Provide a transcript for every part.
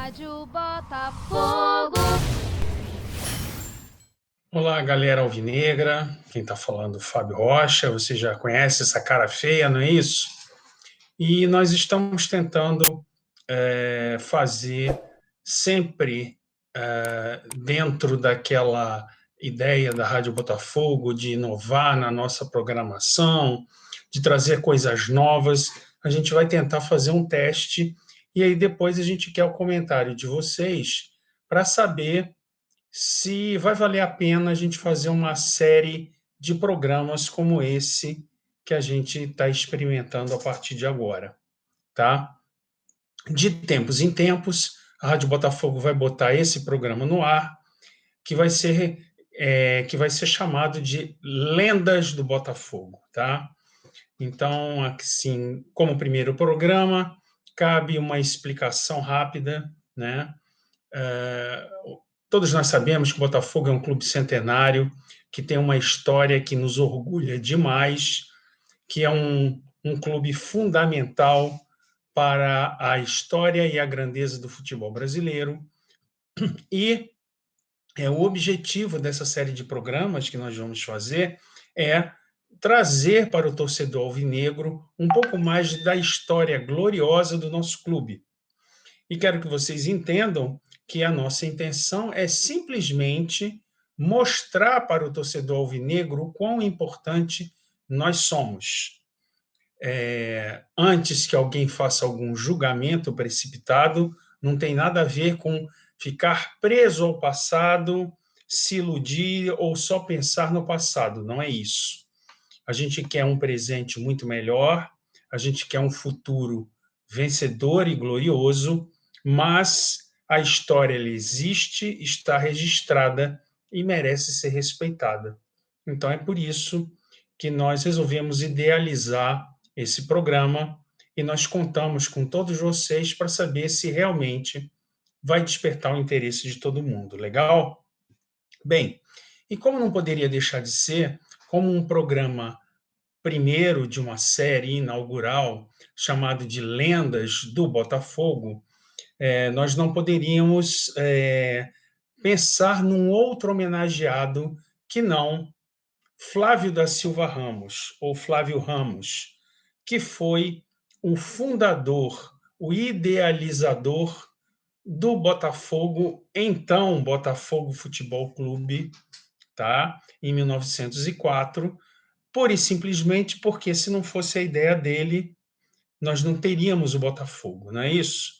Rádio Botafogo. Olá, galera alvinegra. Quem está falando é o Fábio Rocha. Você já conhece essa cara feia, não é isso? E nós estamos tentando fazer sempre dentro daquela ideia da Rádio Botafogo de inovar na nossa programação, de trazer coisas novas. A gente vai tentar fazer um teste e aí depois a gente quer o comentário de vocês para saber se vai valer a pena a gente fazer uma série de programas como esse que a gente está experimentando a partir de agora, tá? De tempos em tempos, a Rádio Botafogo vai botar esse programa no ar, que vai ser chamado de Lendas do Botafogo, tá? Então, assim, como primeiro programa, cabe uma explicação rápida, né? Todos nós sabemos que o Botafogo é um clube centenário, que tem uma história que nos orgulha demais, que é um clube fundamental para a história e a grandeza do futebol brasileiro. E o objetivo dessa série de programas que nós vamos fazer é trazer para o torcedor alvinegro um pouco mais da história gloriosa do nosso clube. E quero que vocês entendam que a nossa intenção é simplesmente mostrar para o torcedor alvinegro o quão importante nós somos. Antes que alguém faça algum julgamento precipitado, não tem nada a ver com ficar preso ao passado, se iludir ou só pensar no passado. Não é isso. A gente quer um presente muito melhor, a gente quer um futuro vencedor e glorioso, mas a história ela existe, está registrada e merece ser respeitada. Então é por isso que nós resolvemos idealizar esse programa e nós contamos com todos vocês para saber se realmente vai despertar o interesse de todo mundo. Legal? Bem, e como não poderia deixar de ser, como um programa primeiro de uma série inaugural chamado de Lendas do Botafogo, nós não poderíamos pensar num outro homenageado que não Flávio da Silva Ramos, ou Flávio Ramos, que foi o fundador, o idealizador do Botafogo, então Botafogo Futebol Clube, tá? Em 1904, pura e simplesmente porque se não fosse a ideia dele, nós não teríamos o Botafogo, não é isso?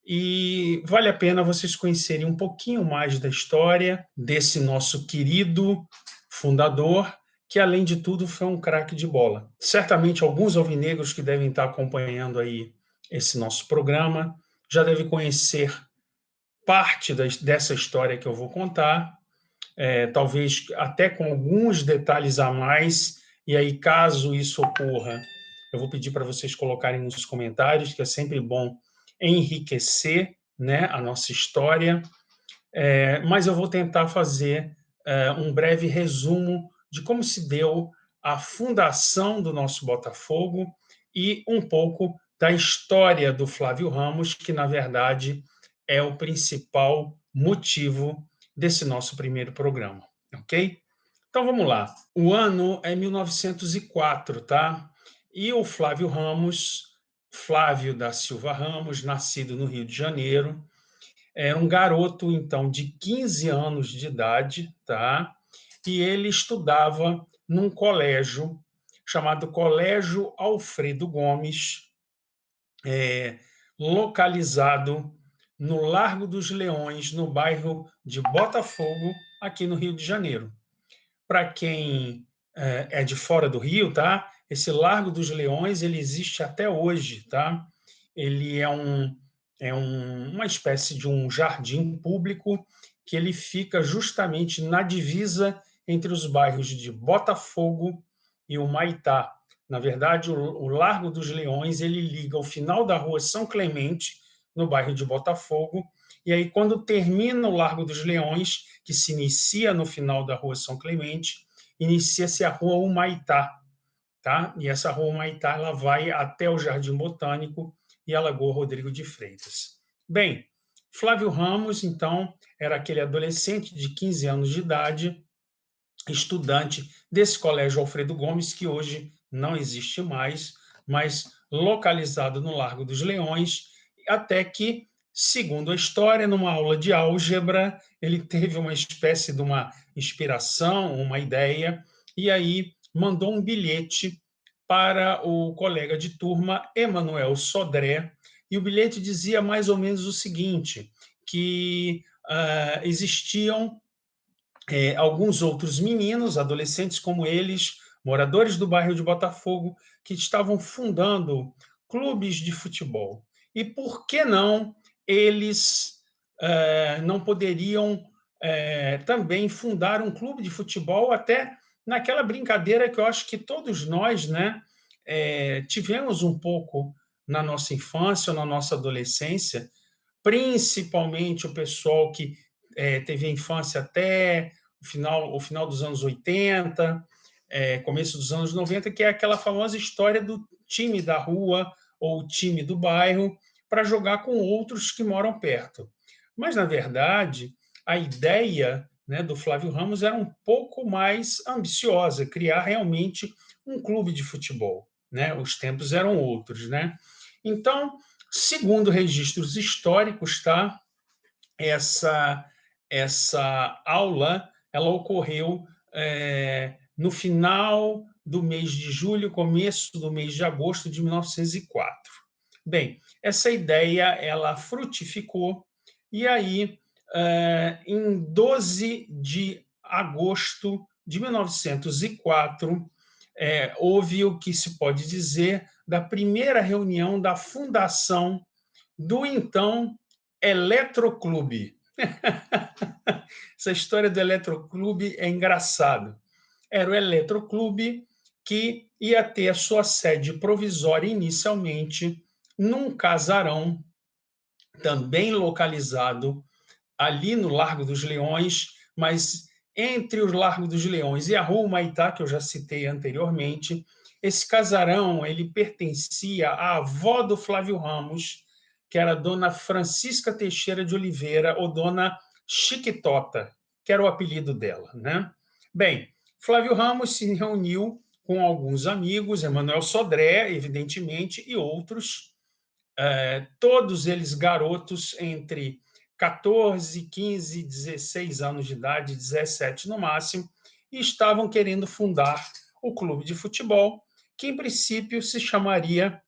E vale a pena vocês conhecerem um pouquinho mais da história desse nosso querido fundador, que além de tudo foi um craque de bola. Certamente alguns alvinegros que devem estar acompanhando aí esse nosso programa já devem conhecer parte dessa história que eu vou contar, talvez até com alguns detalhes a mais, e aí caso isso ocorra, eu vou pedir para vocês colocarem nos comentários, que é sempre bom enriquecer, né, a nossa história, mas eu vou tentar fazer um breve resumo de como se deu a fundação do nosso Botafogo e um pouco da história do Flávio Ramos, que, na verdade, é o principal motivo desse nosso primeiro programa, ok? Então, vamos lá. O ano é 1904, tá? E o Flávio Ramos, Flávio da Silva Ramos, nascido no Rio de Janeiro, era um garoto, então, de 15 anos de idade, tá? E ele estudava num colégio chamado Colégio Alfredo Gomes, localizado no Largo dos Leões, no bairro de Botafogo, aqui no Rio de Janeiro. Para quem é de fora do Rio, tá? Esse Largo dos Leões ele existe até hoje, tá? Ele uma espécie de um jardim público que ele fica justamente na divisa entre os bairros de Botafogo e o Maitá. Na verdade, o Largo dos Leões ele liga o final da rua São Clemente, no bairro de Botafogo, e aí quando termina o Largo dos Leões, que se inicia no final da rua São Clemente, inicia-se a rua Humaitá, tá? E essa rua Humaitá ela vai até o Jardim Botânico e a Lagoa Rodrigo de Freitas. Bem, Flávio Ramos, então, era aquele adolescente de 15 anos de idade, estudante desse colégio Alfredo Gomes, que hoje não existe mais, mas localizado no Largo dos Leões, até que, segundo a história, numa aula de álgebra, ele teve uma espécie de uma inspiração, uma ideia, e aí mandou um bilhete para o colega de turma, Emanuel Sodré, e o bilhete dizia mais ou menos o seguinte, que existiam alguns outros meninos, adolescentes como eles, moradores do bairro de Botafogo, que estavam fundando clubes de futebol. E por que não eles não poderiam também fundar um clube de futebol, até naquela brincadeira que eu acho que todos nós, né, tivemos um pouco na nossa infância ou na nossa adolescência, principalmente o pessoal que teve a infância até o final dos anos 80, começo dos anos 90, que é aquela famosa história do time da rua ou time do bairro para jogar com outros que moram perto. Mas, na verdade, a ideia, né, do Flávio Ramos era um pouco mais ambiciosa, criar realmente um clube de futebol. Né? Os tempos eram outros. Né? Então, segundo registros históricos, tá? essa aula ela ocorreu no final do mês de julho, começo do mês de agosto de 1904. Bem, essa ideia ela frutificou e aí, em 12 de agosto de 1904, houve o que se pode dizer da primeira reunião da fundação do então Eletroclube. Essa história do Eletroclube é engraçado. Era o Eletroclube que ia ter a sua sede provisória inicialmente num casarão também localizado ali no Largo dos Leões, mas entre o Largo dos Leões e a Rua Humaitá, que eu já citei anteriormente, esse casarão ele pertencia à avó do Flávio Ramos, que era a dona Francisca Teixeira de Oliveira, ou dona Chiquitota, que era o apelido dela. Né? Bem, Flávio Ramos se reuniu com alguns amigos, Emanuel Sodré, evidentemente, e outros, todos eles garotos entre 14, 15, 16 anos de idade, 17 no máximo, e estavam querendo fundar o clube de futebol, que em princípio se chamaria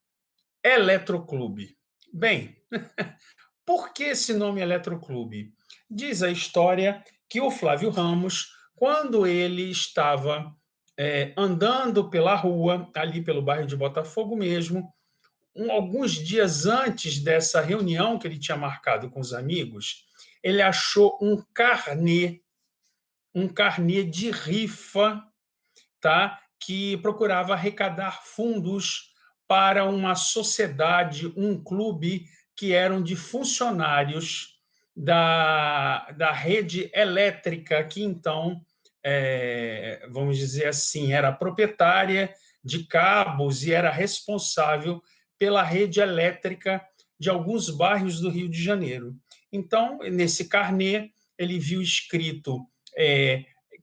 Eletroclube. Bem, por que esse nome Eletroclube? Diz a história que o Flávio Ramos, quando ele estava andando pela rua, ali pelo bairro de Botafogo mesmo, alguns dias antes dessa reunião que ele tinha marcado com os amigos, ele achou um carnê de rifa, tá? Que procurava arrecadar fundos para uma sociedade, um clube que eram de funcionários da rede elétrica, que então, vamos dizer assim, era proprietária de cabos e era responsável pela rede elétrica de alguns bairros do Rio de Janeiro. Então, nesse carnê, ele viu escrito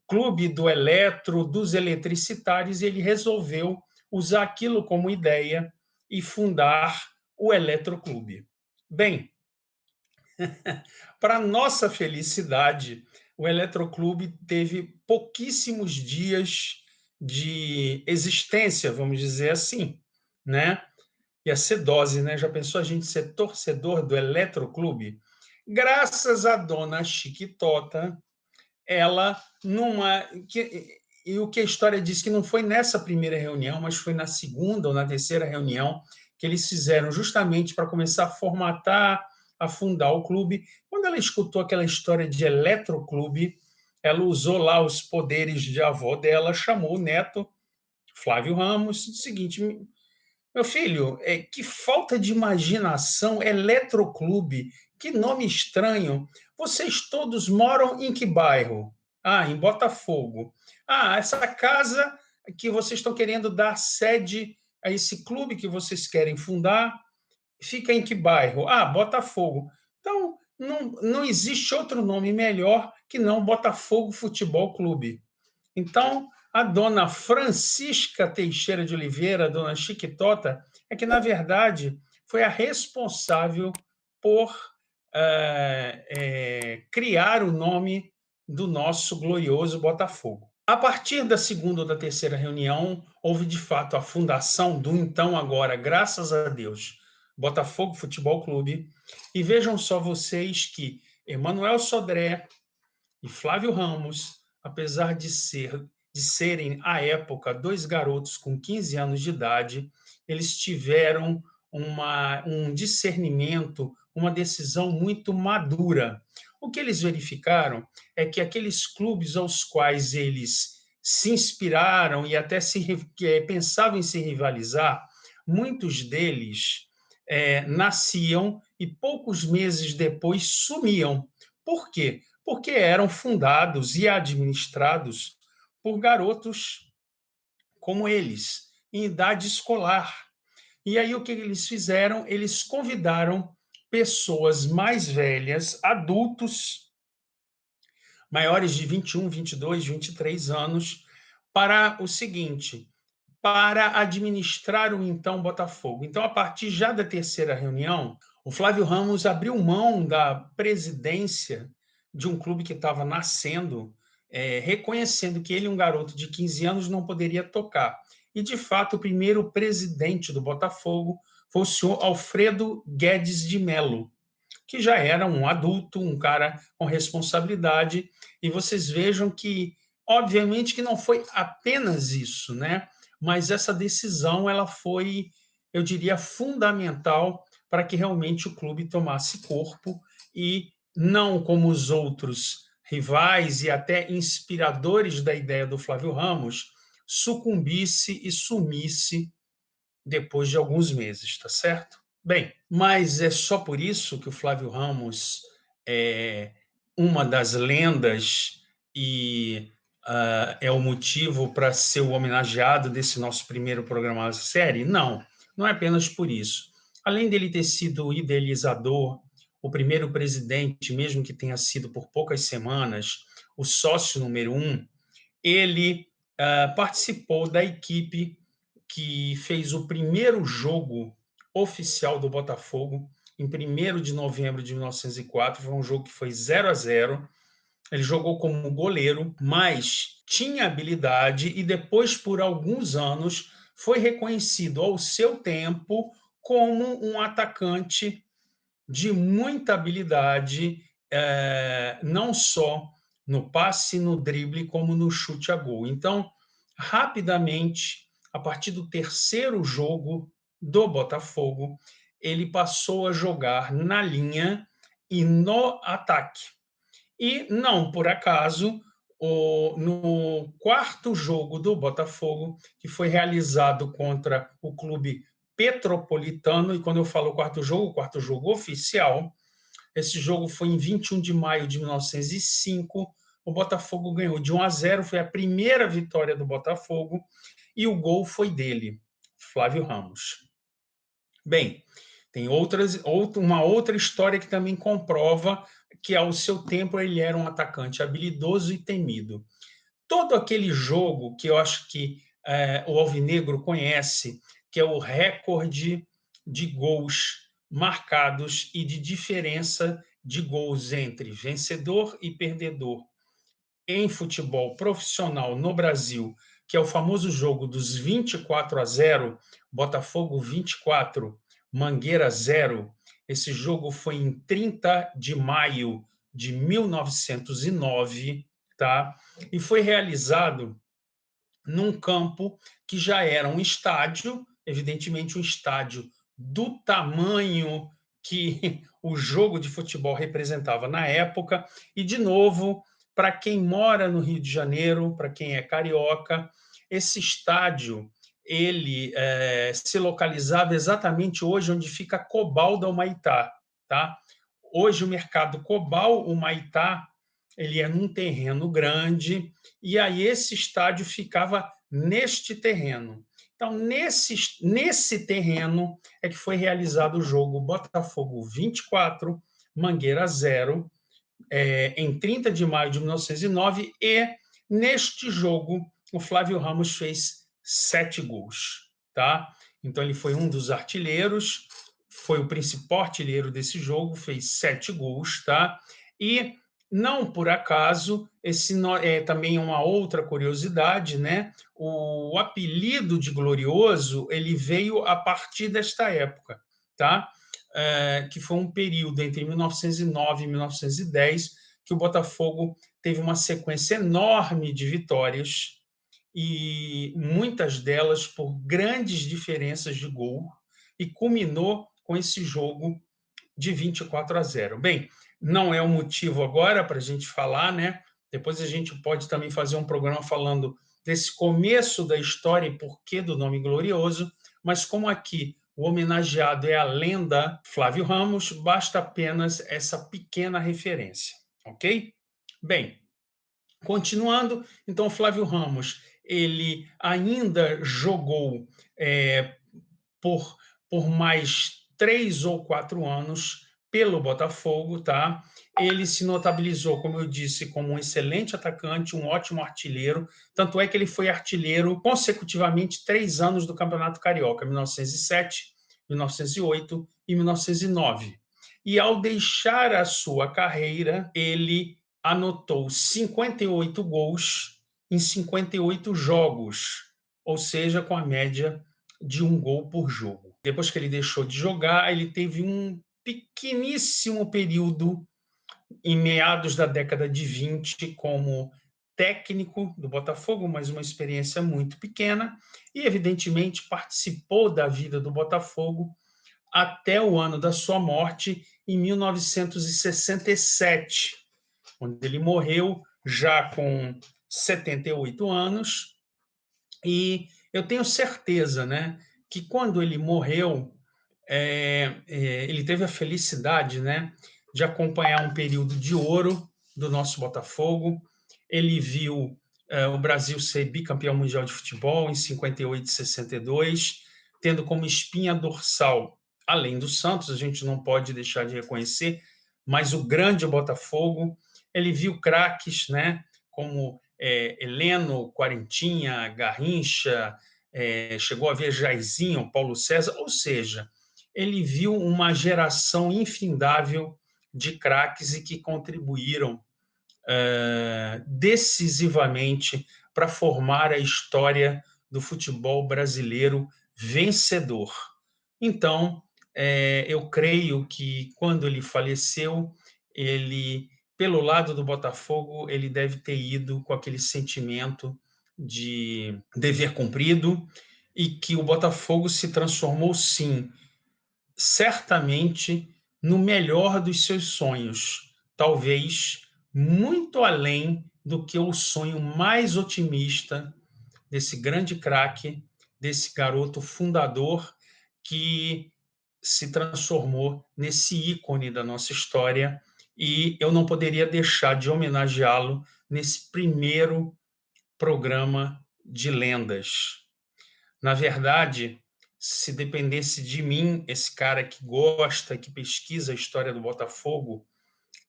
Clube do Eletro, dos Eletricitários, e ele resolveu usar aquilo como ideia e fundar o Eletroclube. Bem, para nossa felicidade, o Eletroclube teve pouquíssimos dias de existência, vamos dizer assim, né? Ia ser dose, né? Já pensou a gente ser torcedor do Eletroclube? Graças à dona Chiquitota, ela e o que a história diz que não foi nessa primeira reunião, mas foi na segunda ou na terceira reunião que eles fizeram justamente para começar a formatar, a fundar o clube. Quando ela escutou aquela história de Eletroclube, ela usou lá os poderes de avó dela, chamou o neto, Flávio Ramos, e disse o seguinte: meu filho, que falta de imaginação, Eletroclube, que nome estranho. Vocês todos moram em que bairro? Ah, em Botafogo. Ah, essa casa que vocês estão querendo dar sede a esse clube que vocês querem fundar, fica em que bairro? Ah, Botafogo. Então, não existe outro nome melhor que não Botafogo Futebol Clube. Então, a dona Francisca Teixeira de Oliveira, a dona Chiquitota, é que, na verdade, foi a responsável por criar o nome do nosso glorioso Botafogo. A partir da segunda ou da terceira reunião, houve de fato a fundação do então agora, graças a Deus, Botafogo Futebol Clube. E vejam só vocês que Emanuel Sodré e Flávio Ramos, apesar de serem, à época, dois garotos com 15 anos de idade, eles tiveram um discernimento, uma decisão muito madura. O que eles verificaram é que aqueles clubes aos quais eles se inspiraram e até pensavam em se rivalizar, muitos deles nasciam e poucos meses depois sumiam. Por quê? Porque eram fundados e administrados por garotos como eles, em idade escolar. E aí o que eles fizeram? Eles convidaram pessoas mais velhas, adultos, maiores de 21, 22, 23 anos, para o seguinte, para administrar o então Botafogo. Então, a partir já da terceira reunião, o Flávio Ramos abriu mão da presidência de um clube que estava nascendo, reconhecendo que ele, um garoto de 15 anos, não poderia tocar. E, de fato, o primeiro presidente do Botafogo foi o senhor Alfredo Guedes de Mello, que já era um adulto, um cara com responsabilidade. E vocês vejam que, obviamente, que não foi apenas isso, né? Mas essa decisão ela foi, eu diria, fundamental para que realmente o clube tomasse corpo e não como os outros rivais e até inspiradores da ideia do Flávio Ramos, sucumbisse e sumisse depois de alguns meses, tá certo? Bem, mas é só por isso que o Flávio Ramos é uma das lendas e é o motivo para ser o homenageado desse nosso primeiro programa da série? Não, não é apenas por isso. Além dele ter sido o idealizador, o primeiro presidente, mesmo que tenha sido por poucas semanas, o sócio número 1, ele participou da equipe que fez o primeiro jogo oficial do Botafogo em 1º de novembro de 1904. Foi um jogo que foi 0-0. Ele jogou como goleiro, mas tinha habilidade e depois, por alguns anos, foi reconhecido ao seu tempo como um atacante de muita habilidade, não só no passe, no drible, como no chute a gol. Então, rapidamente, a partir do terceiro jogo do Botafogo, ele passou a jogar na linha e no ataque. E, não por acaso, no quarto jogo do Botafogo, que foi realizado contra o clube Petropolitano, e quando eu falo quarto jogo oficial, esse jogo foi em 21 de maio de 1905, o Botafogo ganhou de 1-0, foi a primeira vitória do Botafogo, e o gol foi dele, Flávio Ramos. Bem, tem uma outra história que também comprova que, ao seu tempo, ele era um atacante habilidoso e temido. Todo aquele jogo que eu acho que o Alvinegro conhece, que é o recorde de gols marcados e de diferença de gols entre vencedor e perdedor em futebol profissional no Brasil, que é o famoso jogo dos 24-0, Botafogo 24, Mangueira 0. Esse jogo foi em 30 de maio de 1909, tá? E foi realizado num campo que já era um estádio, evidentemente um estádio do tamanho que o jogo de futebol representava na época. E, de novo, para quem mora no Rio de Janeiro, para quem é carioca, esse estádio ele se localizava exatamente hoje onde fica Cobal da Humaitá, tá? Hoje o mercado Cobal Humaitá ele é num terreno grande, e aí esse estádio ficava neste terreno. Então, nesse terreno é que foi realizado o jogo Botafogo 24, Mangueira 0, em 30 de maio de 1909, e neste jogo o Flávio Ramos fez 7 gols, tá? Então ele foi um dos artilheiros, foi o principal artilheiro desse jogo, fez 7 gols, tá? E não por acaso, esse é também uma outra curiosidade, né? O apelido de Glorioso, ele veio a partir desta época, tá? Que foi um período entre 1909 e 1910, que o Botafogo teve uma sequência enorme de vitórias, e muitas delas por grandes diferenças de gol, e culminou com esse jogo de 24-0. Bem, não é o motivo agora para a gente falar, né? Depois a gente pode também fazer um programa falando desse começo da história e porquê do nome Glorioso, mas como aqui o homenageado é a lenda Flávio Ramos, basta apenas essa pequena referência, ok? Bem, continuando, então Flávio Ramos, ele ainda jogou por, por mais 3 ou 4 anos pelo Botafogo, tá? Ele se notabilizou, como eu disse, como um excelente atacante, um ótimo artilheiro, tanto é que ele foi artilheiro consecutivamente 3 anos do Campeonato Carioca, 1907, 1908 e 1909. E ao deixar a sua carreira, ele anotou 58 gols em 58 jogos, ou seja, com a média de um gol por jogo. Depois que ele deixou de jogar, ele teve um pequeníssimo período em meados da década de 20 como técnico do Botafogo, mas uma experiência muito pequena, e evidentemente participou da vida do Botafogo até o ano da sua morte, em 1967, onde ele morreu já com 78 anos, e eu tenho certeza, né, que quando ele morreu, ele teve a felicidade, né, de acompanhar um período de ouro do nosso Botafogo. Ele viu o Brasil ser bicampeão mundial de futebol em 58 e 62, tendo como espinha dorsal, além do Santos, a gente não pode deixar de reconhecer, mas o grande Botafogo. Ele viu craques, né, como Heleno, Quarentinha, Garrincha, chegou a ver Jairzinho, Paulo César, ou seja, ele viu uma geração infindável de craques e que contribuíram decisivamente para formar a história do futebol brasileiro vencedor. Então, eu creio que quando ele faleceu, ele, pelo lado do Botafogo, ele deve ter ido com aquele sentimento de dever cumprido, e que o Botafogo se transformou, sim, certamente no melhor dos seus sonhos, talvez muito além do que o sonho mais otimista desse grande craque, desse garoto fundador que se transformou nesse ícone da nossa história, e eu não poderia deixar de homenageá-lo nesse primeiro programa de lendas. Na verdade, se dependesse de mim, esse cara que gosta, que pesquisa a história do Botafogo,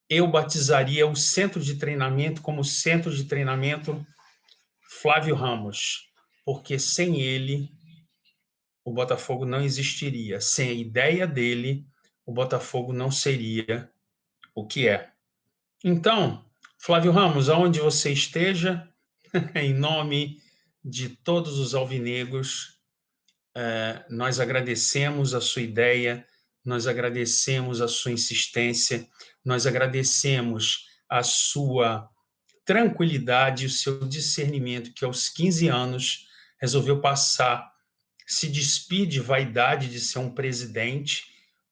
eu batizaria o centro de treinamento como Centro de Treinamento Flávio Ramos, porque sem ele o Botafogo não existiria. Sem a ideia dele, o Botafogo não seria o que é. Então, Flávio Ramos, aonde você esteja, em nome de todos os alvinegros, nós agradecemos a sua ideia, nós agradecemos a sua insistência, nós agradecemos a sua tranquilidade e o seu discernimento, que aos 15 anos resolveu passar, se despir de vaidade de ser um presidente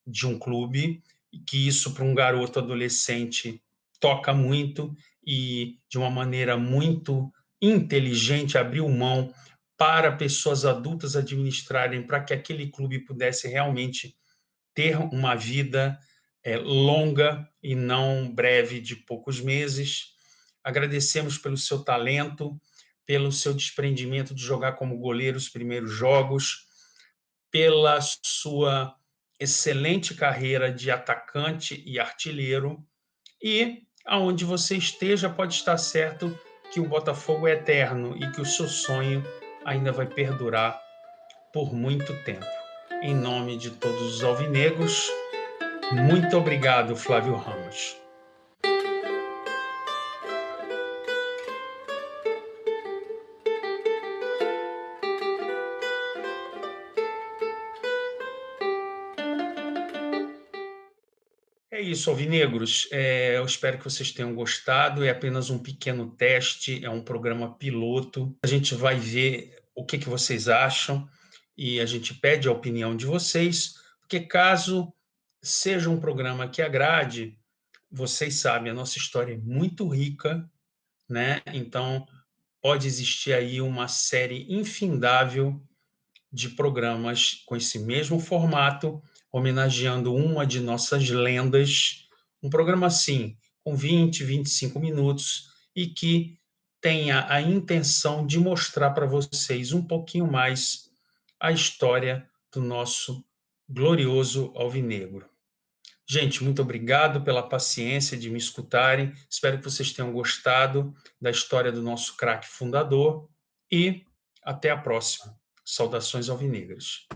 de um clube, e que isso para um garoto adolescente toca muito, e de uma maneira muito inteligente abriu mão para pessoas adultas administrarem, para que aquele clube pudesse realmente ter uma vida longa e não breve, de poucos meses. Agradecemos pelo seu talento, pelo seu desprendimento de jogar como goleiro os primeiros jogos, pela sua excelente carreira de atacante e artilheiro, e aonde você esteja, pode estar certo que o Botafogo é eterno e que o seu sonho ainda vai perdurar por muito tempo. Em nome de todos os alvinegros, muito obrigado, Flávio Ramos. É isso, alvinegros. Eu espero que vocês tenham gostado. É apenas um pequeno teste, é um programa piloto. A gente vai ver o que vocês acham e a gente pede a opinião de vocês, porque caso seja um programa que agrade, vocês sabem, a nossa história é muito rica, né? Então, pode existir aí uma série infindável de programas com esse mesmo formato, homenageando uma de nossas lendas, um programa assim, com 20, 25 minutos, e que tenha a intenção de mostrar para vocês um pouquinho mais a história do nosso glorioso alvinegro. Gente, muito obrigado pela paciência de me escutarem. Espero que vocês tenham gostado da história do nosso craque fundador e até a próxima. Saudações alvinegras.